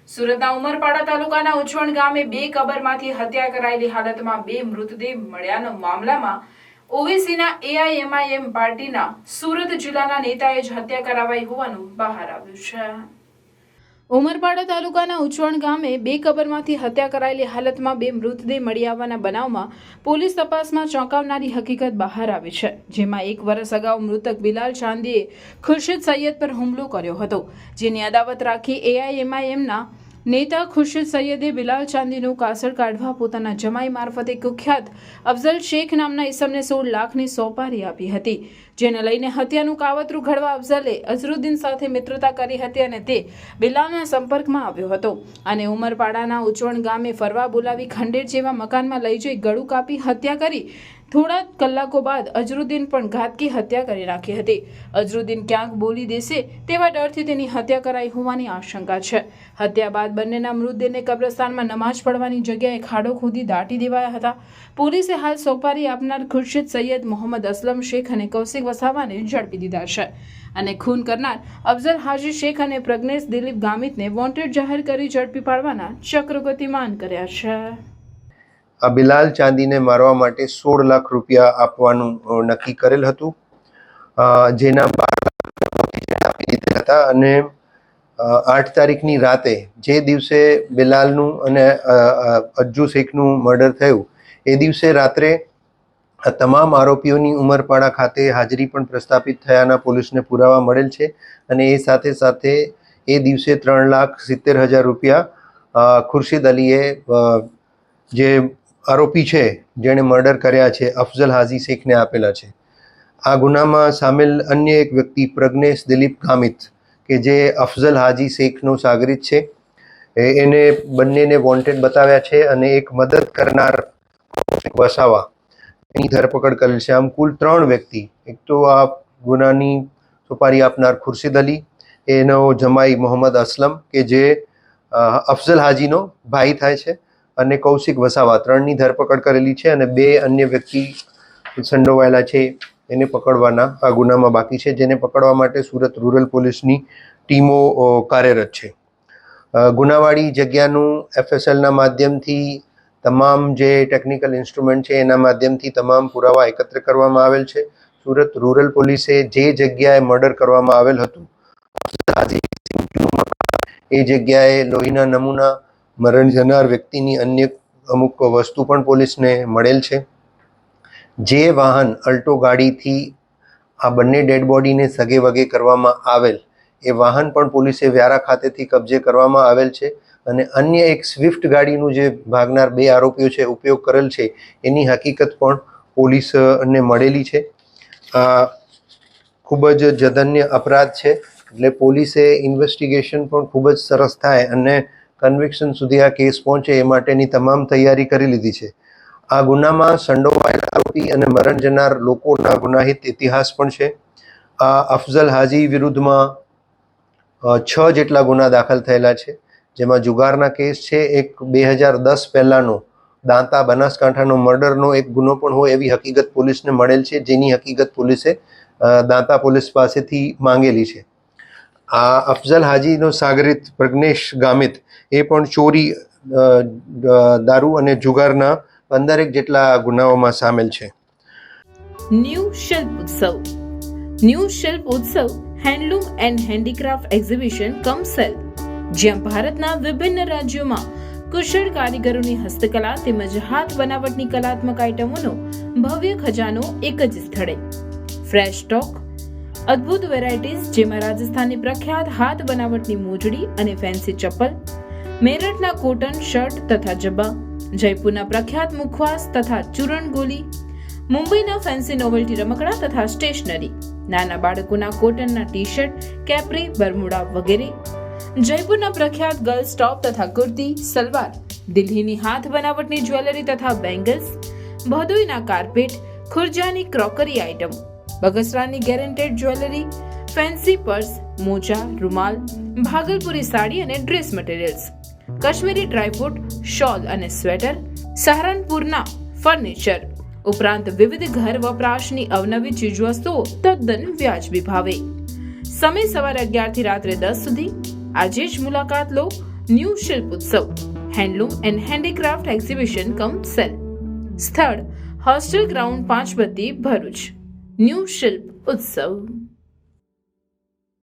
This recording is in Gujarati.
સુરતના ઉમરપાડા તાલુકાના ઉછવણ ગામે 2 કબરમાંથી હત્યા કરાયેલી હાલતમાં 2 મૃતદેહ મળ્યાના મામલામાં ઓવેસીના એઆઈએમઆઈએમ પાર્ટીના સુરત જિલ્લાના નેતાએ જ હત્યા કરાવાઈ હોવાનું બહાર આવ્યું છે। ઉમરપાડા તાલુકાના ઉછવણ ગામે 2 કબરમાંથી હત્યા કરાયેલી હાલતમાં 2 મૃતદેહ મળી આવવાના બનાવમાં પોલીસ તપાસમાં ચોંકાવનારી હકીકત બહાર આવી છે, જેમાં 1 વર્ષ અગાઉ મૃતક બિલાલ ચાંદીએ ખુરશીદ સૈયદ પર હુમલો કર્યો હતો, જેની અદાવત રાખી એઆઈએમઆઈએમના નેતા ખુરશીદ સૈયદે બિલાલ ચાંદીનું કાસળ કાઢવા પોતાના જમાઈ મારફતે કુખ્યાત અફઝલ શેખ નામના ઈસમને 16 લાખની સોપારી આપી હતી, જેને લઈને હત્યાનું કાવતરું ઘડવા અફઝલે અઝરુદ્દીન સાથે મિત્રતા કરી હતી અને તે બિલાલના સંપર્કમાં આવ્યો હતો અને ઉમરપાડાના ઉચવણ ગામે ફરવા બોલાવી ખંડેર જેવા મકાનમાં લઈ જઈ ગળું કાપી હત્યા કરી થોડા કલાકો બાદ અઝરુદ્દીન પણ ઘાતકી હત્યા કરી નાખી હતી। અઝરુદ્દીન ક્યાંક બોલી દેશે તેવા ડરથી તેની હત્યા કરાઈ હોવાની આશંકા છે। હત્યા બાદ બંનેના મૃતદેહને કબ્રસ્તાનમાં નમાઝ પઢવાની જગ્યાએ ખાડો ખોદી દાટી દેવાયા હતા। પોલીસે હાલ સોપારી આપનાર ખુરશીદ સૈયદ મોહમ્મદ અસલમ શેખ અને કૌશિક વસાવાને ઝડપી દીધા છે અને ખૂન કરનાર અફઝલ હાજી શેખ અને પ્રજ્ઞેશ દિલીપ ગામિતને વોન્ટેડ જાહેર કરી ઝડપી પાડવાના ચક્ર ગતિમાન કર્યા છે। આ બિલાલ ચાંદીને મારવા માટે 16 લાખ રૂપિયા આપવાનું નક્કી કરેલ હતું, જેના 12 આપી દીધેલ હતા અને 8 તારીખની રાતે જે દિવસે બિલાલનું અને અજ્જુ શેખનું મર્ડર થયું એ દિવસે રાત્રે તમામ આરોપીઓની ઉમરપાડા ખાતે હાજરી પણ પ્રસ્થાપિત થયાના પોલીસને પુરાવા મળેલ છે અને એ સાથે સાથે એ દિવસે 3,70,000 રૂપિયા ખુરશીદ અલીએ જે આરોપી છે જેણે મર્ડર કર્યા છે અફઝલ હાજી શેખને આપેલા છે। આ ગુનામાં સામેલ અન્ય એક વ્યક્તિ પ્રજ્ઞેશ દિલીપ ગામિત કે જે અફઝલ હાજી શેખનો સાગરીત છે, એને બંનેને વોન્ટેડ બતાવ્યા છે અને એક મદદ કરનાર વસાવા એની ધરપકડ કરેલ છે। આમ કુલ 3 વ્યક્તિ, એક તો આ ગુનાની સોપારી આપનાર ખુરશીદ અલી, એનો જમાઈ મોહમ્મદ અસલમ કે જે અફઝલ હાજીનો ભાઈ થાય છે, અને કૌશિક વસાવા, 3ની ધરપકડ કરેલી છે અને 2 અન્ય વ્યક્તિ સંડોવાયેલા છે એને પકડવાના આ ગુનામાં બાકી છે, જેને પકડવા માટે સુરત રૂરલ પોલીસની ટીમો કાર્યરત છે। ગુનાવાળી જગ્યાનું એફએસએલના માધ્યમથી તમામ જે ટેકનિકલ ઇન્સ્ટ્રુમેન્ટ છે એના માધ્યમથી તમામ પુરાવા એકત્ર કરવામાં આવેલ છે। સુરત રૂરલ પોલીસે જે જગ્યાએ મર્ડર કરવામાં આવેલ હતું એ જગ્યાએ લોહીના નમૂના, મરણ જનાર વ્યક્તિની અન્ય અમુક વસ્તુ પણ પોલીસને મળેલ છે। જે વાહન અલ્ટો ગાડીથી આ બંને ડેડ બોડીને સગે વગે કરવામાં આવેલ એ વાહન પણ પોલીસે વ્યારા ખાતેથી કબજે કરવામાં આવેલ છે અને અન્ય એક સ્વિફ્ટ ગાડીનું જે ભાગનાર 2 આરોપીઓ છે ઉપયોગ કરેલ છે એની હકીકત પણ પોલીસને મળેલી છે। આ ખૂબ જ જધન્ય અપરાધ છે, એટલે પોલીસે ઇન્વેસ્ટિગેશન પણ ખૂબ જ સરસ થાય અને કન્વિક્શન સુધી આ કેસ પહોંચે એ માટેની તમામ તૈયારી કરી લીધી છે। આ ગુનામાં સંડોવાયેલા આરોપી અને મરણ જનાર લોકોના ગુનાહિત ઇતિહાસ પણ છે। આ અફઝલ હાજી વિરુદ્ધમાં 6 જેટલા ગુના દાખલ થયેલા છે, જેમાં જુગારના કેસ છે, એક 2010 પહેલાંનો દાંતા બનાસકાંઠાનો મર્ડરનો એક ગુનો પણ હોય એવી હકીકત પોલીસને મળેલ છે, જેની હકીકત પોલીસે દાંતા પોલીસ પાસેથી માંગેલી છે। આ અફઝલ હાજીનો સાગરીત પ્રજ્ઞેશ ગામિત એ પણ ચોરી, દારૂ અને જુગારના 15 જેટલા ગુનાઓમાં સામેલ છે। ન્યૂ શિલ્પ ઉત્સવ handloom and handicraft exhibition come cell, જ્યાં ભારતના વિભિન્ન રાજ્યોમાં કુશળ કારીગરોની હસ્તકલા તેમજ હાથ બનાવટની કલાત્મક આઇટમોનો ભવ્ય ખજાનો એક જ સ્થળે। ફ્રેશ સ્ટોક, અદ્ભુત વેરાયટીઝ જેમાં રાજસ્થાનની પ્રખ્યાત હાથ બનાવટની મોજડી અને ફેન્સી ચપ્પલ, મેરઠના કોટન શર્ટ તથા જબ્બા, જયપુરના પ્રખ્યાત મુખવાસ તથા ચૂરણ ગોલી, મુંબઈના ફેન્સી નોવેલ્ટી રમકડા તથા સ્ટેશનરી, નાના બાળકોના કોટનના ટી શર્ટ, કેપ્રી, બરમુડા વગેરે, જયપુરના પ્રખ્યાત ગર્લ્સ ટોપ તથા કુર્તી, સલવાર, દિલ્હીની હાથ બનાવટની જ્વેલરી તથા બેંગલ્સ, ભદોઈના કાર્પેટ, ખુરજાની ક્રોકરી આઇટમો, બગસરાની ગેરંટેડ જ્વેલરી, ફેન્સી પર્સ, મોજા, રૂમાલ, ભાગલપુરી સાડી અને dress materials, Kashmiri dry fruit, shall અને સ્વેટર, સહારનપુરના ફર્નિચર ઉપરાંત વિવિધ ઘર વપરાશની અવનવી ચીજવસ્તુઓ તદ્દન વ્યાજબી ભાવે। સમય સવારે 11 થી રાત્રે 10 સુધી। આજે જ મુલાકાત લો ન્યૂ શિલ્પ ઉત્સવ handloom and handicraft exhibition come cell. સ્થળ હોસ્ટેલ ગ્રાઉન્ડ 5 બત્તી ભરૂચ. ન્યૂ શિલ્પ ઉત્સવ.